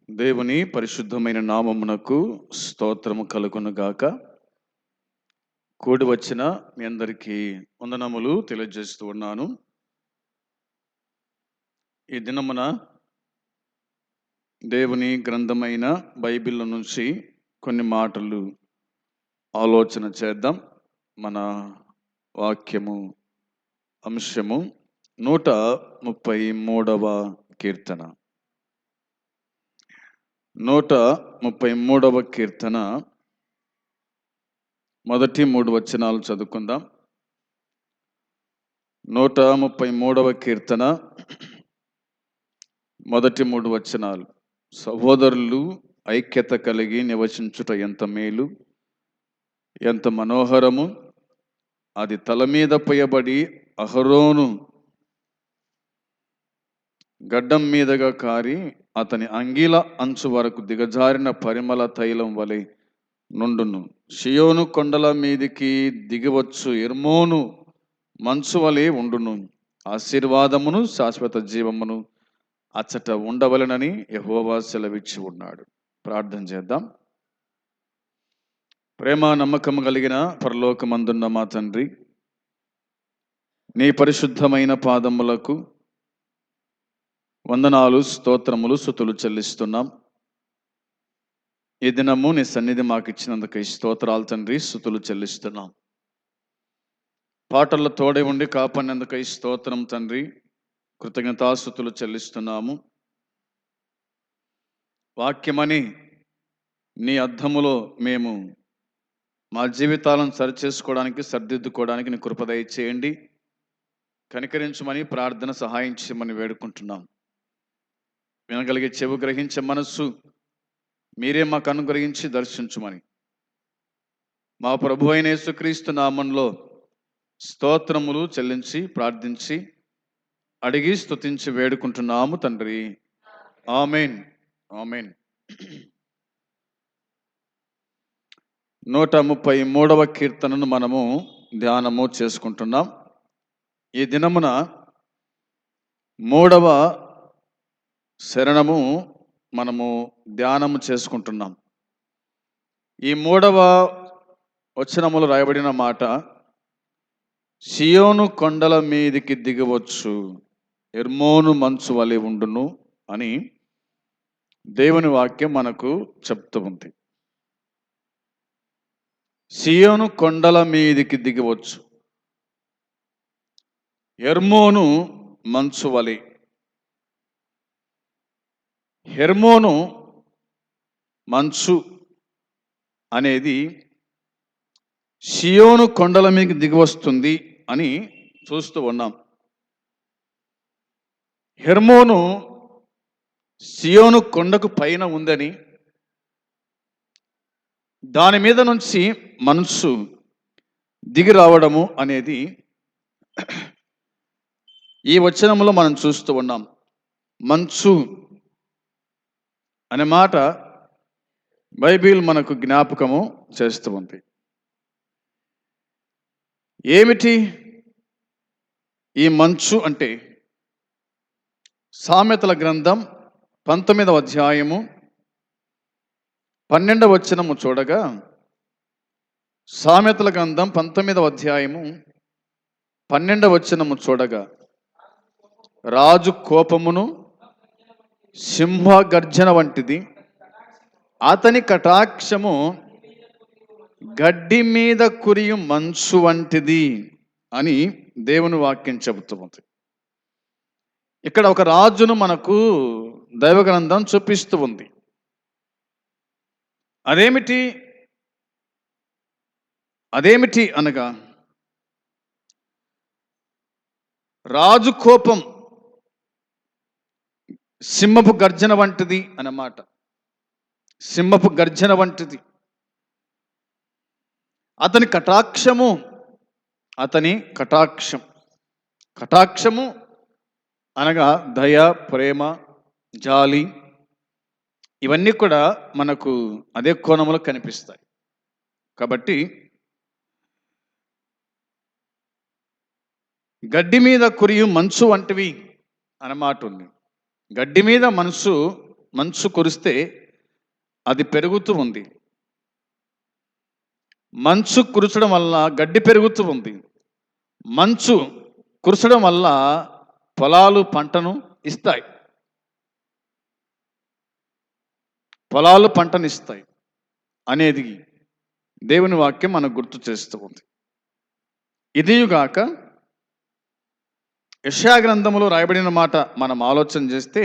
దేవుని పరిశుద్ధమైన నామమునకు స్తోత్రము కలుగునుగాక. కూడి వచ్చిన మీ అందరికీ వందనములు తెలియజేస్తూ ఉన్నాను. ఈ దినమున దేవుని గ్రంథమైన బైబిల్ నుంచి కొన్ని మాటలు ఆలోచన చేద్దాం. మన వాక్యము అంశము 133వ కీర్తన. 133వ కీర్తన మొదటి 3 వచనాలు చదువుకుందాం. 133వ కీర్తన మొదటి 3 వచనాలు. సహోదరులు ఐక్యత కలిగి నివసించుట ఎంత మేలు, ఎంత మనోహరము. అది తల మీద పోయబడి అహరోను గడ్డం మీదగా కారి అతని అంగీల అంచు వరకు దిగజారిన పరిమళ తైలం వలె నుండును. షియోను కొండల మీదికి దిగివచ్చు ఎర్మోను మంచు వలె ఉండును. ఆశీర్వాదమును శాశ్వత జీవమును అచ్చట ఉండవలెనని యెహోవా సెలవిచ్చి ఉన్నాడు. ప్రార్థన చేద్దాం. ప్రేమ నమ్మకము కలిగిన పరలోకమందున్న మా తండ్రి, నీ పరిశుద్ధమైన పాదములకు వందనాలు, స్తోత్రములు, స్తుతులు చెల్లిస్తున్నాం. ఈ దినము నీ సన్నిధి మాకు ఇచ్చినందుకు ఈ స్తోత్రాలు తండ్రి, స్తుతులు చెల్లిస్తున్నాం. పాటల్లో తోడే ఉండి కాపాడినందుకు ఈ స్తోత్రం తండ్రి, కృతజ్ఞతాస్తుతులు చెల్లిస్తున్నాము. వాక్యమని నీ అద్దములో మేము మా జీవితాలను సరిచేసుకోవడానికి, సరిదిద్దుకోవడానికి నీ కృప దయచేయండి. కనికరించమని ప్రార్థన సహాయం చేయమని వేడుకుంటున్నాం. వినగలిగే చెవు, గ్రహించే మనస్సు మీరే మాకు అనుగ్రహించి దర్శించమని మా ప్రభు అయిన యేసుక్రీస్తు నామంలో స్తోత్రములు చెల్లించి ప్రార్థించి అడిగి స్తుతించి వేడుకుంటున్నాము తండ్రి. ఆమేన్, ఆమేన్. 133వ కీర్తనను మనము ధ్యానము చేసుకుంటున్నాం. ఈ దినమున 3వ శరణము మనము ధ్యానము చేసుకుంటున్నాం. ఈ 3వ వచనములో రాయబడిన మాట, షియోను కొండల మీదికి దిగవచ్చు ఎర్మోను మంచు వలె ఉండును అని దేవుని వాక్యం మనకు చెప్తూ ఉంది. షియోను కొండల మీదికి దిగవచ్చు ఎర్మోను మంచు వలె. హెర్మోను మంచు అనేది షియోను కొండల మీదకి దిగి వస్తుంది అని చూస్తూ ఉన్నాం. హెర్మోను షియోను కొండకు పైన ఉందని, దాని మీద నుంచి మనసు దిగి రావడము అనేది ఈ వచనంలో మనం చూస్తూ ఉన్నాం. మంచు అనే మాట బైబిల్ మనకు జ్ఞాపకము చేస్తూ ఉంది. ఏమిటి ఈ మంచు అంటే? సామెతల గ్రంథం 19వ అధ్యాయము 12వ వచనము చూడగా, సామెతల గ్రంథం 19వ అధ్యాయము 12వ వచనము చూడగా, రాజు కోపమును సింహ గర్జన వంటిది, అతని కటాక్షము గడ్డి మీద కురియు మంచు వంటిది అని దేవుని వాక్యం చెబుతూ ఉంది. ఇక్కడ ఒక రాజును మనకు దైవ గ్రంథం చూపిస్తూ ఉంది. అదేమిటి అనగా, రాజు కోపం సింహపు గర్జన వంటిది అన్నమాట. సింహపు గర్జన వంటిది. అతని కటాక్షము అనగా దయ, ప్రేమ, జాలి, ఇవన్నీ కూడా మనకు అదే కోణంలో కనిపిస్తాయి. కాబట్టి గడ్డి మీద కురియు మంచు వంటివి అన్నమాట ఉంది. గడ్డి మీద మనసు మంచు కురిస్తే అది పెరుగుతూ ఉంది. మంచు కురచడం వల్ల గడ్డి పెరుగుతూ ఉంది. మంచు కురచడం వల్ల పొలాలు పంటను ఇస్తాయి. పొలాలు పంటనిస్తాయి అనేది దేవుని వాక్యం మనకు గుర్తు చేస్తూ ఉంది. ఇదియుగాక యెషయా గ్రంథములో రాయబడిన మాట మనం ఆలోచన చేస్తే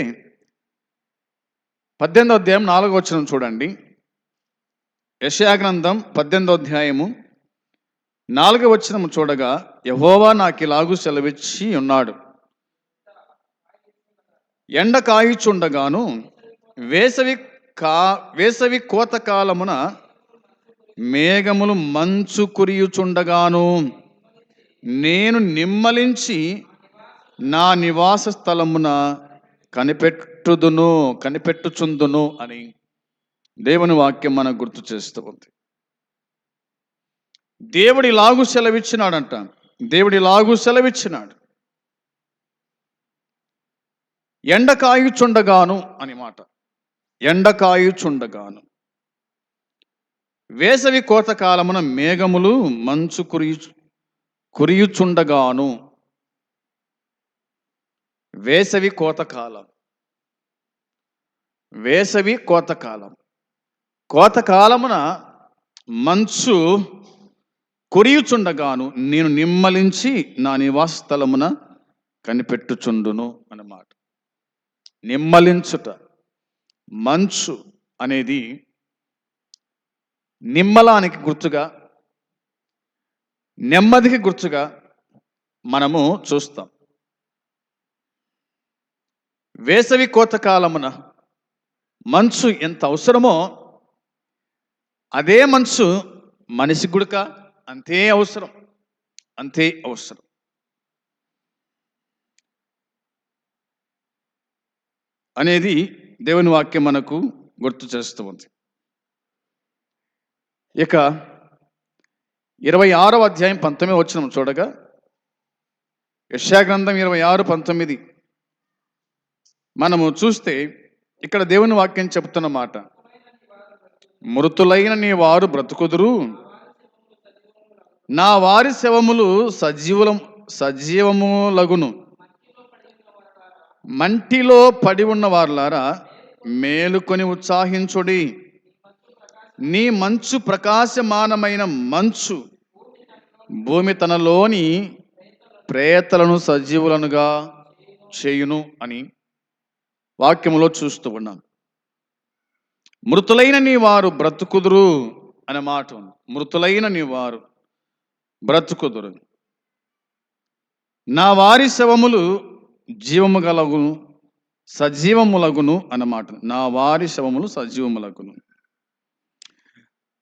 18వ అధ్యాయం 4వ వచనం చూడండి. యెషయా గ్రంథం 18వ అధ్యాయము 4వ వచనం చూడగా, యెహోవా నాకిలాగు సెలవిచ్చి ఉన్నాడు, ఎండ కాయుచుండగాను వేసవి కోతకాలమున మేఘములు మంచు కురియుచుండగాను నేను నిమ్మలించి నా నివాస స్థలమున కనిపెట్టుచుందును అని దేవుని వాక్యం మనకు గుర్తు చేస్తూ ఉంది. దేవుడిలాగు సెలవిచ్చినాడంట. దేవుడిలాగు సెలవిచ్చినాడు. ఎండ కాయుచుండగాను అని మాట. ఎండ కాయుచుండగాను వేసవి కోతకాలమున మేఘములు మంచు కురియుచుండగాను. వేసవి కోతకాలం, వేసవి కోతకాలం, కోతకాలమున మంచు కురియుచుండగాను నేను నిమ్మలించి నా నివాస స్థలమున కనిపెట్టుచుండును అన్నమాట. నిమ్మలించుట, మంచు అనేది నిమ్మలానికి గుర్తుగా, నెమ్మదికి గుర్తుగా మనము చూస్తాం. వేసవి కోతకాలమున మంచు ఎంత అవసరమో అదే మంచు మనిషి గుడక అంతే అవసరం, అంతే అవసరం. అనేది దేవుని వాక్యం మనకు గుర్తు చేస్తూ ఉంది. ఇక 26వ అధ్యాయం 19వ వచనం చూడగా, యెషయా గ్రంథం 26:19 మనము చూస్తే ఇక్కడ దేవుని వాక్యం చెబుతున్న మాట, మృతులైన నీ వారు బ్రతుకుదురు, నా వారి శవములు సజీవములగును, మంటిలో పడి ఉన్న వారులారా మేలుకొని ఉత్సాహించుడి, నీ మంచు ప్రకాశమానమైన మంచు భూమి తనలోని ప్రేతలను సజీవులనుగా చేయును అని వాక్యములో చూస్తూ ఉన్నాం. మృతులైన నీ వారు బ్రతుకుదురు అనే మాట ఉంది. మృతులైన నీ వారు బ్రతుకుదురు, నా వారి శవములు జీవము గలగును సజీవములగును అన్నమాట. నా వారి శవములు సజీవములగును,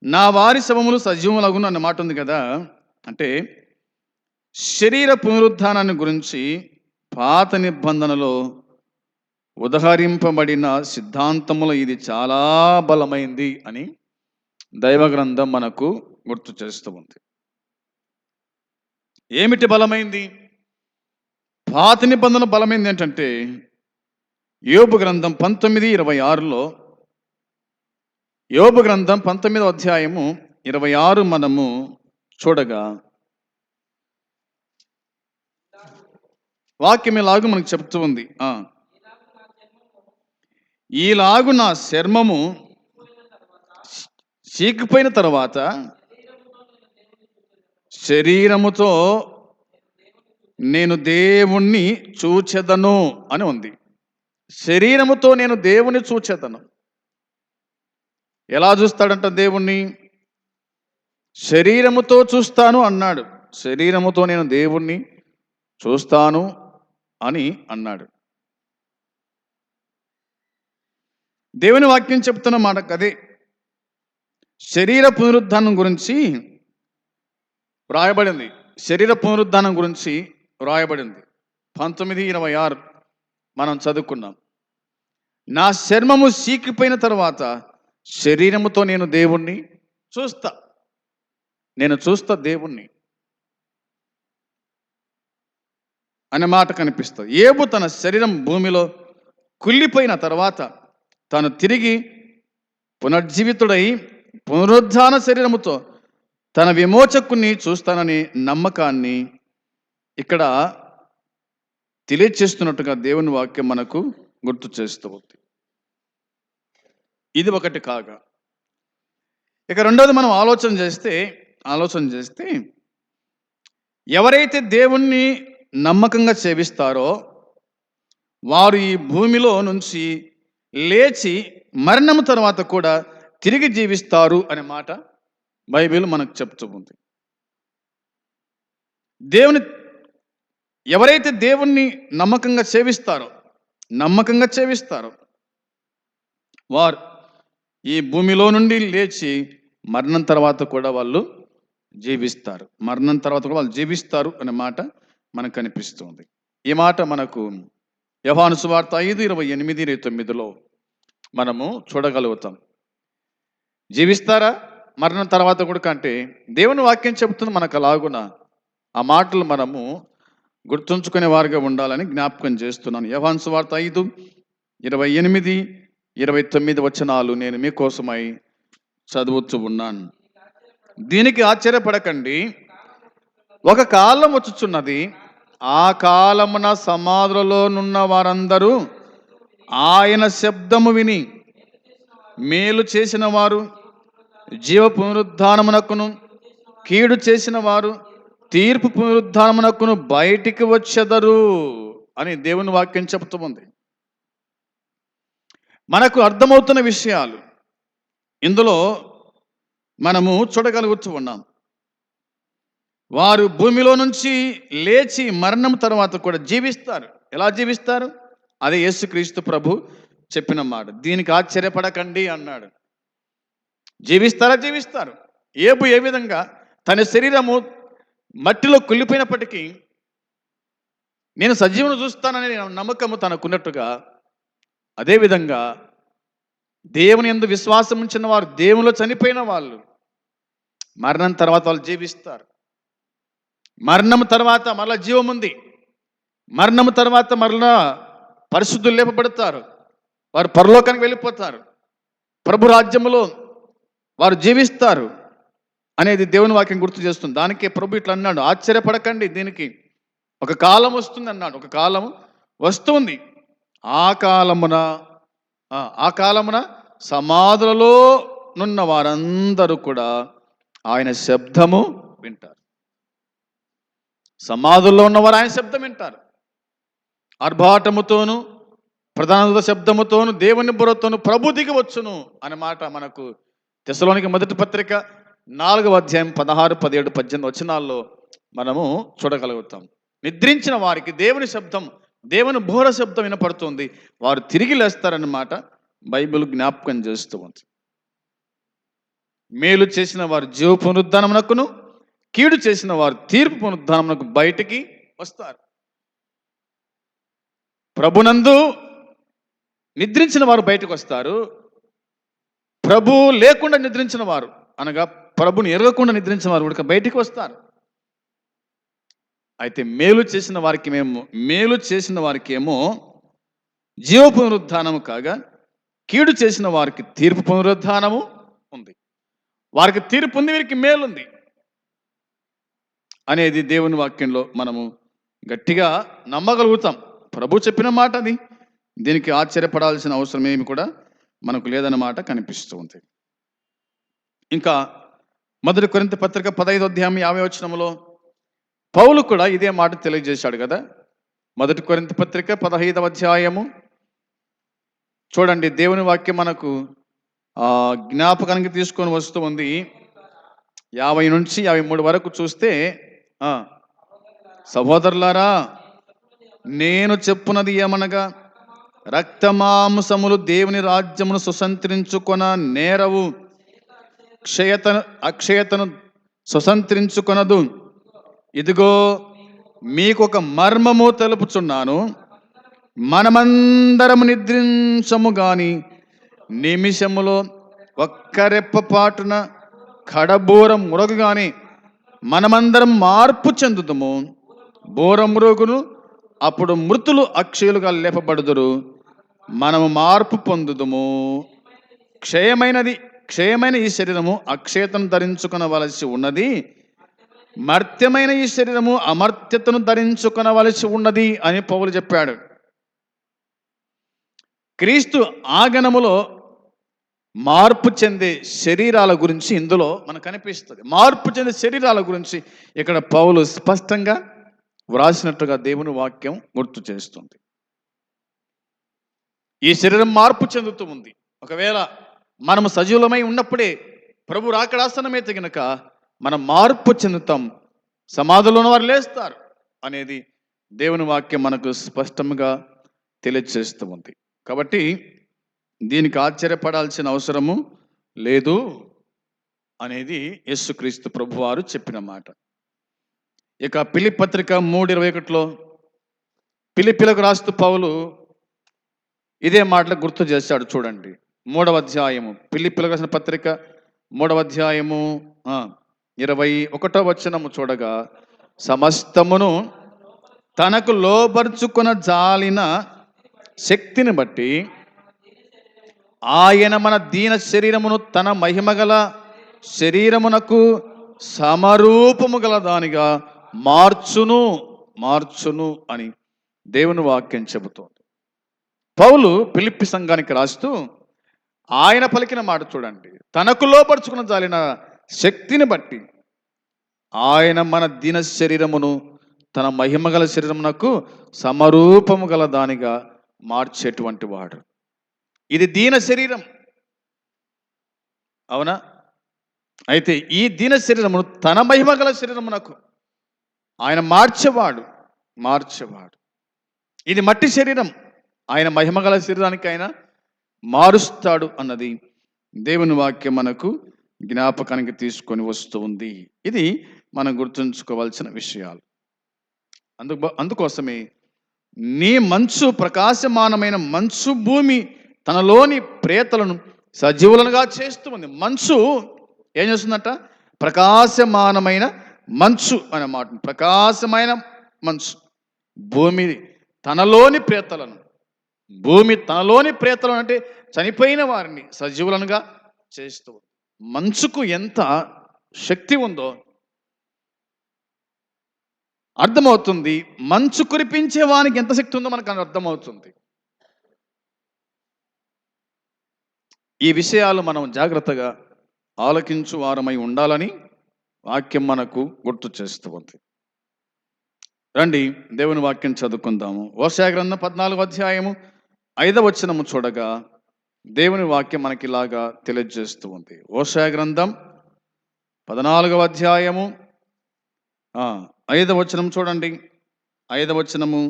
నా వారి శవములు సజీవములగును అన్న మాట ఉంది కదా. అంటే శరీర పునరుద్ధానాన్ని గురించి పాత నిబంధనలో ఉదహరింపబడిన సిద్ధాంతములో ఇది చాలా బలమైంది అని దైవ గ్రంథం మనకు గుర్తు చేస్తూ ఉంది. ఏమిటి బలమైంది? పాత నిబంధన బలమైంది ఏంటంటే, యోబు గ్రంథం 19:26లో, యోబు గ్రంథం 19వ అధ్యాయము 26 మనము చూడగా వాక్యం ఇలాగూ మనకు చెప్తూ ఉంది, ఈలాగు నా చర్మము చీకిపోయిన తర్వాత శరీరముతో నేను దేవుణ్ణి చూచెదను అని ఉంది. శరీరముతో నేను దేవుని చూచెదను. ఎలా చూస్తాడంట దేవుణ్ణి? శరీరముతో చూస్తాను అన్నాడు. శరీరముతో నేను దేవుణ్ణి చూస్తాను అని అన్నాడు. దేవుని వాక్యం చెప్తున్న మాట అదే. శరీర పునరుద్ధానం గురించి వ్రాయబడింది. శరీర పునరుద్ధానం గురించి వ్రాయబడింది 19:26 మనం చదువుకున్నాం. నా చర్మము చీకిపోయిన తర్వాత శరీరముతో నేను దేవుణ్ణి చూస్తా, నేను చూస్తా దేవుణ్ణి అనే మాట కనిపిస్తుంది. యోబు తన శరీరం భూమిలో కుళ్ళిపోయిన తర్వాత తాను తిరిగి పునర్జీవితుడై పునరుద్ధాన శరీరముతో తన విమోచకుని చూస్తానని నమ్మకాన్ని ఇక్కడ తెలియచేస్తున్నట్టుగా దేవుని వాక్యం మనకు గుర్తు చేస్తూ ఉంది. ఇది ఒకటి కాగా, ఇక రెండవది మనం ఆలోచన చేస్తే ఎవరైతే దేవుణ్ణి నమ్మకంగా సేవిస్తారో వారు ఈ భూమిలో నుంచి లేచి మరణం తర్వాత కూడా తిరిగి జీవిస్తారు అనే మాట బైబిల్ మనకు చెప్తూ ఉంది. ఎవరైతే దేవుణ్ణి నమ్మకంగా సేవిస్తారో వారు ఈ భూమిలో నుండి లేచి మరణం తర్వాత కూడా వాళ్ళు జీవిస్తారు. అనే మాట మనకు కనిపిస్తుంది. ఈ మాట మనకు యోహాను సువార్త 5:28-29 మనము చూడగలుగుతాం. జీవిస్తారా మరణం తర్వాత కూడా కంటే దేవుని వాక్యం చెబుతుంది మనకు అలాగున. ఆ మాటలు మనము గుర్తుంచుకునే వారుగా ఉండాలని జ్ఞాపకం చేస్తున్నాను. యోహాను సువార్త 5:28-29 నేను మీకోసమై చదువుతూ ఉన్నాను. దీనికి ఆశ్చర్యపడకండి, ఒక కాలం వచ్చుచున్నది, ఆ కాలమున సమాధులలో నున్న వారందరూ ఆయన శబ్దము విని మేలు చేసిన వారు జీవ పునరుద్ధానమునకును, కీడు చేసిన వారు తీర్పు పునరుద్ధానమునకును బయటికి వచ్చెదరు అని దేవుని వాక్యం చెబుతూ ఉంది. మనకు అర్థమవుతున్న విషయాలు ఇందులో మనము చూడగలుగుతూ ఉన్నాం. వారు భూమిలో నుంచి లేచి మరణం తర్వాత కూడా జీవిస్తారు. ఎలా జీవిస్తారు? అదే యేసుక్రీస్తు ప్రభు చెప్పిన మాట. దీనికి ఆశ్చర్యపడకండి అన్నాడు. జీవిస్తారు. ఏబు ఏ విధంగా తన శరీరము మట్టిలో కుళ్ళిపోయినప్పటికీ నేను సజీవును చూస్తానని నమ్మకము తనకున్నట్టుగా, అదేవిధంగా దేవుని యందు విశ్వాసం ఉంచిన వారు, దేవునిలో చనిపోయిన వాళ్ళు మరణం తర్వాత వాళ్ళు జీవిస్తారు. మరణం తర్వాత మరలా జీవం ఉంది. మరణం తర్వాత మరలా పరిశుద్ధులు లేపబడతారు. వారు పరలోకానికి వెళ్ళిపోతారు. ప్రభు రాజ్యములో వారు జీవిస్తారు అనేది దేవుని వాక్యం గుర్తు చేస్తుంది. దానికే ప్రభు ఇట్లా అన్నాడు, ఆశ్చర్యపడకండి, దీనికి ఒక కాలం వస్తుంది అన్నాడు. ఒక కాలం వస్తుంది. ఆ కాలమున సమాధులలో నున్న వారందరూ కూడా ఆయన శబ్దము వింటారు. సమాధుల్లో ఉన్నవారు ఆయన శబ్దం వింటారు. ఆర్భాటముతోను ప్రధాన శబ్దముతోను దేవుని బుర్రతోను ప్రభు దిగి వచ్చును అనే మాట మనకు తెస్సలోనికీ మొదటి పత్రిక 4వ అధ్యాయం 16, 17, 18 మనము చూడగలుగుతాం. నిద్రించిన వారికి దేవుని శబ్దం, దేవుని బోర శబ్దం వినపడుతుంది. వారు తిరిగి లేస్తారన్నమాట బైబిల్ జ్ఞాపకం చేస్తూ ఉంది. మేలు చేసిన వారు జీవ పునరుద్ధానమునకును, కీడు చేసిన వారు తీర్పు పునరుద్ధానమునకు బయటికి వస్తారు. ప్రభునందు నిద్రించిన వారు బయటకు వస్తారు. ప్రభు లేకుండా నిద్రించిన వారు, అనగా ప్రభుని ఎరగకుండా నిద్రించిన వారు కూడా బయటికి వస్తారు. అయితే మేలు చేసిన వారికి ఏమో జీవ పునరుద్ధానము కాగా, కీడు చేసిన వారికి తీర్పు పునరుద్ధానము ఉంది. వారికి తీర్పు ఉంది, వీరికి మేలుంది అనేది దేవుని వాక్యంలో మనము గట్టిగా నమ్మగలుగుతాం. ప్రభు చెప్పిన మాట అది. దీనికి ఆశ్చర్యపడాల్సిన అవసరం ఏమి కూడా మనకు లేదన్నమాట కనిపిస్తూ ఉంది. ఇంకా 1 కొరింథీ పత్రిక 15వ అధ్యాయం 50వ వచనంలో పౌలు కూడా ఇదే మాట తెలియజేశాడు కదా. 1 కొరింథీ పత్రిక 15వ అధ్యాయము చూడండి. దేవుని వాక్యం మనకు జ్ఞాపకానికి తీసుకొని వస్తూ ఉంది. 50 నుంచి 53 వరకు చూస్తే, సహోదరులారా, నేను చెప్పున్నది ఏమనగా, రక్తమాంసములు దేవుని రాజ్యమును సుసంత్రించుకొన నేరవు, అక్షయతను సుసంత్రించుకొనదు. ఇదిగో మీకు ఒక మర్మము తెలుపుచున్నాను. మనమందరము నిద్రించము గాని నిమిషములో ఒక్క రెప్పపాటున కడబూర మురగు గాని మనమందరం మార్పు చెందుదుము. బూర మురుగును, అప్పుడు మృతులు అక్షయులుగా లేపబడుదురు. మనము మార్పు పొందుదుము. క్షయమైన ఈ శరీరము అక్షయతను ధరించుకొనవలసి ఉన్నది, మర్త్యమైన ఈ శరీరము అమర్త్యతను ధరించుకొనవలసి ఉన్నది అని పౌలు చెప్పాడు. క్రీస్తు ఆగమనములో మార్పు చెందే శరీరాల గురించి ఇందులో మనకు కనిపిస్తుంది. మార్పు చెందే శరీరాల గురించి ఇక్కడ పౌలు స్పష్టంగా వ్రాసినట్టుగా దేవుని వాక్యం గుర్తు చేస్తుంది. ఈ శరీరం మార్పు చెందుతూ ఉంది. ఒకవేళ మనము సజీవులమై ఉన్నప్పుడే ప్రభు రాకడాసనమైతే గనక మనం మార్పు చెందుతాం, సమాధిలో వారు లేస్తారు అనేది దేవుని వాక్యం మనకు స్పష్టంగా తెలియజేస్తూ ఉంది. కాబట్టి దీనికి ఆశ్చర్యపడాల్సిన అవసరము లేదు అనేది యేసుక్రీస్తు ప్రభువారు చెప్పిన మాట. ఇక ఫిలిప్పీ పత్రిక 3:21 ఫిలిప్పీలకు రాస్తూ పౌలు ఇదే మాటలు గుర్తు చేశాడు. చూడండి, 3వ అధ్యాయము ఫిలిప్పీలకు రాసిన పత్రిక 3వ అధ్యాయము 21వ వచనము చూడగా, సమస్తమును తనకు లోబర్చుకొన జాలిన శక్తిని బట్టి ఆయన మన దీన శరీరమును తన మహిమగల శరీరమునకు సమరూపము గల దానిగా మార్చును అని దేవుని వాక్యం చెబుతోంది. పౌలు ఫిలిప్పీ సంఘానికి రాస్తూ ఆయన పలికిన మాట చూడండి, తనకు లోపరుచుకున్న జాలిన శక్తిని బట్టి ఆయన మన దీన శరీరమును తన మహిమగల శరీరమునకు సమరూపము గల దానిగా మార్చేటువంటి వాడు. ఇది దీన శరీరం, అవునా? అయితే ఈ దీన శరీరమును తన మహిమగల శరీరమునకు ఆయన మార్చేవాడు. ఇది మట్టి శరీరం, ఆయన మహిమగల శరీరానికి ఆయన మారుస్తాడు అన్నది దేవుని వాక్యం మనకు జ్ఞాపకానికి తీసుకొని వస్తూ ఉంది. ఇది మనం గుర్తుంచుకోవాల్సిన విషయాలు. అందుకోసమే నీ మంచు ప్రకాశమానమైన మంచు భూమి తనలోని ప్రేతలను సజీవులనుగా చేస్తూ ఉంది. మంచు ఏం చేస్తుందట? ప్రకాశమానమైన మంచు అనే మాట. ప్రకాశమైన మంచు భూమి తనలోని ప్రేతలను అంటే చనిపోయిన వారిని సజీవులనుగా చేస్తూ. మంచుకు ఎంత శక్తి ఉందో అర్థమవుతుంది. మంచు కురిపించే వానికి ఎంత శక్తి ఉందో మనకు అర్థమవుతుంది. ఈ విషయాలు మనం జాగ్రత్తగా ఆలకించు వారమై ఉండాలని వాక్యం మనకు గుర్తు చేస్తూ ఉంది. రండి దేవుని వాక్యం చదువుకుందాము. హోషేయ గ్రంథం 14వ అధ్యాయము 5వ వచనము చూడగా దేవుని వాక్యం మనకి ఇలాగా తెలియజేస్తూ ఉంది. హోషేయ గ్రంథం 14వ అధ్యాయము 5వ వచనం చూడండి. 5వ వచనము,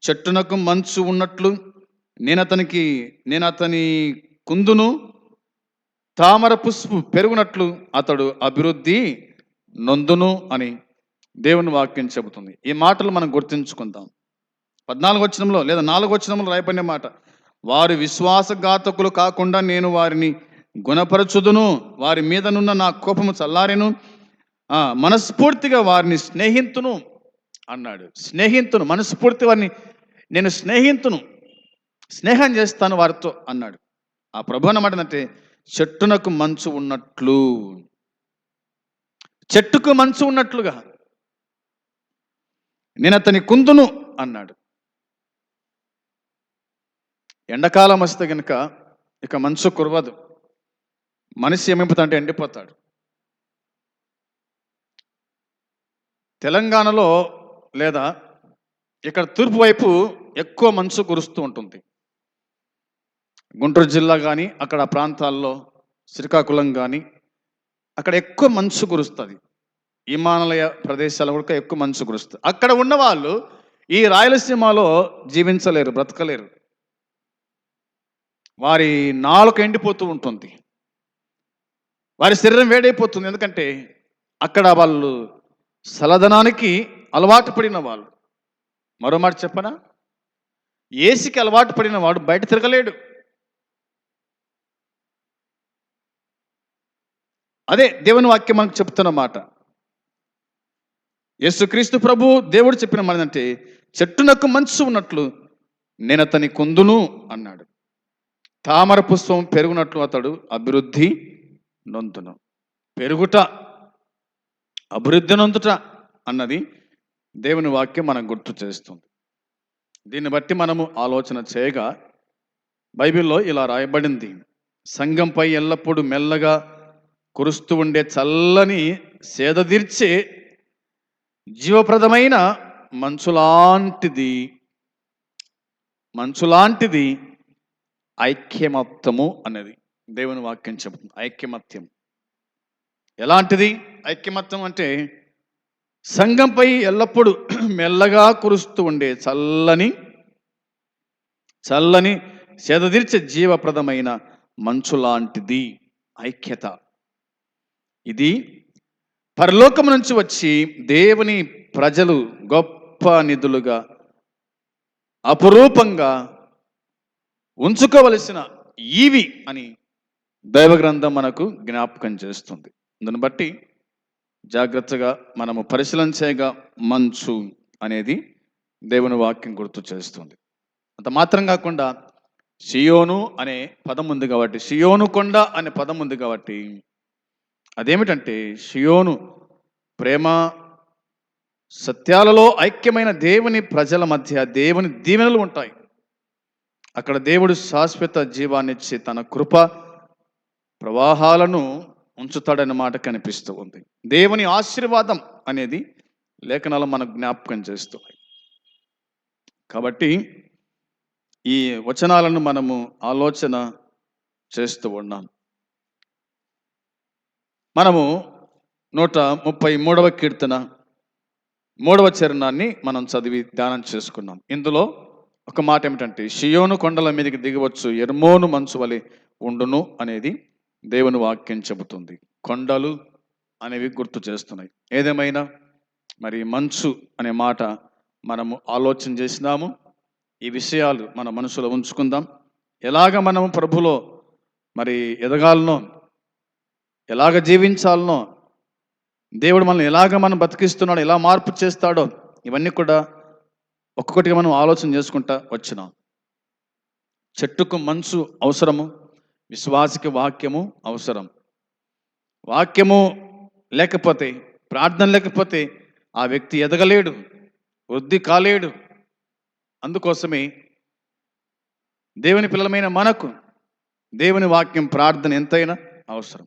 చెట్టునకు మంచు ఉన్నట్లు నేను అతని కుందును, తామర పుష్పు పెరుగునట్లు అతడు అభివృద్ధి నొందును అని దేవుని వాక్యం చెబుతుంది. ఈ మాటలు మనం గుర్తుంచుకుందాం. 14వ వచనంలో లేదా 4వ వచనంలో రాయబడిన మాట, వారు విశ్వాసఘాతకులు కాకుండా నేను వారిని గుణపరచుదును, వారి మీదనున్న నా కోపము చల్లారెను, మనస్ఫూర్తిగా వారిని స్నేహితును అన్నాడు. మనస్ఫూర్తి వారిని నేను స్నేహం చేస్తాను వారితో అన్నాడు. ఆ ప్రభు అన్నమాట అంటే చెట్టునకు మంచు ఉన్నట్లు, చెట్టుకు మంచు ఉన్నట్లుగా నేను అతని కుందును అన్నాడు. ఎండాకాలం వస్తే కనుక ఇక మంచు కురవదు, మనిషి ఏమైపోతాడంటే ఎండిపోతాడు. తెలంగాణలో లేదా ఇక్కడ తూర్పు వైపు ఎక్కువ మంచు కురుస్తూ ఉంటుంది. గుంటూరు జిల్లా కానీ అక్కడ ప్రాంతాల్లో శ్రీకాకుళం కానీ అక్కడ ఎక్కువ మంచు కురుస్తుంది. హిమాలయ ప్రదేశాల్లో కూడా ఎక్కువ మంచు కురుస్తుంది. అక్కడ ఉన్న వాళ్ళు ఈ రాయలసీమలో జీవించలేరు, బ్రతకలేరు. వారి నాలుక ఎండిపోతూ ఉంటుంది, వారి శరీరం వేడైపోతుంది. ఎందుకంటే అక్కడ వాళ్ళు చల్లదనానికి అలవాటు పడిన వాళ్ళు. మరో మాట చెప్పనా, ఏసీకి అలవాటు పడిన వాడు బయట తిరగలేడు. అదే దేవుని వాక్యం మనకు చెప్తున్న మాట. యేసుక్రీస్తు ప్రభు దేవుడు చెప్పిన మాట అంటే చెట్టునకు మంచు ఉన్నట్లు నేను అతని కుందును అన్నాడు. తామర పుష్పం పెరుగునట్లు అతడు అభివృద్ధి నొందును. పెరుగుట, అభివృద్ధి నొందుట అన్నది దేవుని వాక్యం మనకు గుర్తు చేస్తుంది. దీన్ని బట్టి మనము ఆలోచన చేయగా బైబిల్లో ఇలా రాయబడింది: సంఘంపై ఎల్లప్పుడూ మెల్లగా కురుస్తూ ఉండే చల్లని సేదదీర్చే జీవప్రదమైన మంచులాంటిది ఐక్యమత్యము అనేది దేవుని వాక్యం చెబుతుంది. ఐక్యమత్యం ఎలాంటిది? ఐక్యమత్యం అంటే సంఘంపై ఎల్లప్పుడూ మెల్లగా కురుస్తూ ఉండే చల్లని సేదదీర్చే జీవప్రదమైన మంచు లాంటిది ఐక్యత. ఇది పరలోకం నుంచి వచ్చి దేవుని ప్రజలు గొప్ప నిధులుగా అపురూపంగా ఉంచుకోవలసిన ఈవి అని దైవ గ్రంథం మనకు జ్ఞాపకం చేస్తుంది. దాన్ని బట్టి జాగ్రత్తగా మనము పరిశీలన చేయగా మంచు అనేది దేవుని వాక్యం గుర్తు చేస్తుంది. అంత మాత్రం కాకుండా సియోను అనే పదం ఉంది కాబట్టి, సియోను కొండ అనే పదం ఉంది కాబట్టి అదేమిటంటే సియోను ప్రేమ సత్యాలలో ఐక్యమైన దేవుని ప్రజల మధ్య దేవుని దీవెనలు ఉంటాయి. అక్కడ దేవుడు శాశ్వత జీవాన్నిచ్చి తన కృప ప్రవాహాలను ఉంచుతాడన్న మాట కనిపిస్తూ ఉంది. దేవుని ఆశీర్వాదం అనేది లేఖనాలు మనకు జ్ఞాపకం చేస్తున్నాయి. కాబట్టి ఈ వచనాలను మనము ఆలోచన చేస్తూ ఉన్నాం. మనము 133వ కీర్తన 3వ చరణాన్ని మనం చదివి ధ్యానం చేసుకున్నాం. ఇందులో ఒక మాట ఏమిటంటే, షియోను కొండల మీదకి దిగవచ్చు, ఎర్మోను మంచు వలె ఉండును అనేది దేవుని వాక్యం చెబుతుంది. కొండలు అనేవి గుర్తు చేస్తున్నాయి. ఏదేమైనా మరి మంచు అనే మాట మనము ఆలోచన చేసినాము. ఈ విషయాలు మన మనసులో ఉంచుకుందాం. ఎలాగ మనము ప్రభులో మరి ఎదగాలనో, ఎలాగ జీవించాలనో, దేవుడు మనల్ని ఎలాగ మనం బతికిస్తున్నాడో, ఎలా మార్పు చేస్తాడో, ఇవన్నీ కూడా ఒక్కొక్కటిగా మనం ఆలోచన చేసుకుంటా వచ్చినాం. చెట్టుకు మంచు అవసరము, విశ్వాసికి వాక్యము అవసరం. వాక్యము లేకపోతే, ప్రార్థన లేకపోతే ఆ వ్యక్తి ఎదగలేడు, వృద్ధి కాలేడు. అందుకోసమే దేవుని పిల్లలమైన మనకు దేవుని వాక్యం, ప్రార్థన ఎంతైనా అవసరం.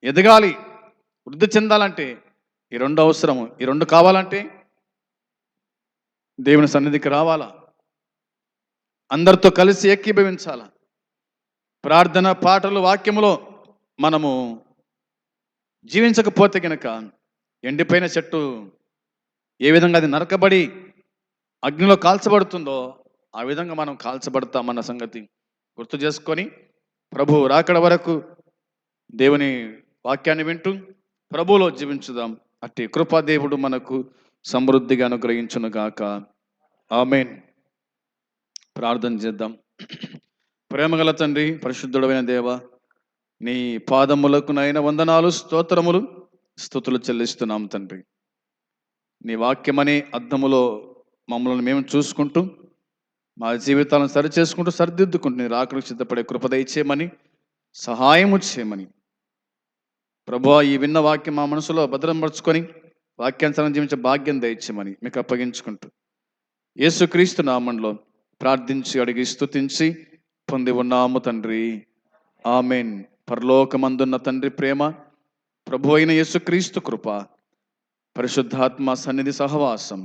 ఎదగాలి, వృద్ధి చెందాలంటే ఈ రెండు అవసరము. ఈ రెండు కావాలంటే దేవుని సన్నిధికి రావాలా, అందరితో కలిసి ఏకీభవించాలా. ప్రార్థన, పాటలు, వాక్యములో మనము జీవించకపోతే కనుక ఎండిపోయిన చెట్టు ఏ విధంగా అది నరకబడి అగ్నిలో కాల్చబడుతుందో ఆ విధంగా మనం కాల్చబడతామన్న సంగతి గుర్తు చేసుకొని ప్రభు రాకడ వరకు దేవుని వాక్యాన్ని వింటూ ప్రభువులో జీవించుదాం. అట్టి కృపాదేవుడు మనకు సమృద్ధిగా అనుగ్రహించునుగాక. ఆమేన్. ప్రార్థన చేద్దాం. ప్రేమగల తండ్రి, పరిశుద్ధుడైన దేవ, నీ పాదములకు నైన వందనాలు, స్తోత్రములు, స్తుతులు చెల్లిస్తున్నాం తండ్రి. నీ వాక్యమనే అద్దములో మమ్మల్ని మేము చూసుకుంటూ మా జీవితాలను సరిచేసుకుంటూ సరిదిద్దుకుంటూ నీ రాకడకు సిద్ధపడే కృప దయచేయమని, సహాయము చేయమని ప్రభువా, ఈ విన్న వాక్యం మా మనసులో భద్రపరుచుకొని వాక్యానుసారం జీవించే భాగ్యం దయచేయమని మీకు అప్పగించుకుంటూ యేసుక్రీస్తు నామములో ప్రార్థించి అడిగి స్తుతించి పొంది ఉన్నాము తండ్రి. ఆమేన్. పరలోకమందున్న తండ్రి ప్రేమ, ప్రభు అయిన యేసుక్రీస్తు కృప, పరిశుద్ధాత్మ సన్నిధి సహవాసం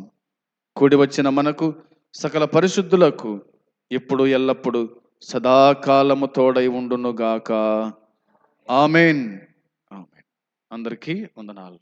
కూడి వచ్చిన మనకు సకల పరిశుద్ధులకు ఇప్పుడు ఎల్లప్పుడు సదాకాలము తోడై ఉండునుగాక. ఆమేన్. ఆమేన్. అందరికీ వందనాలు.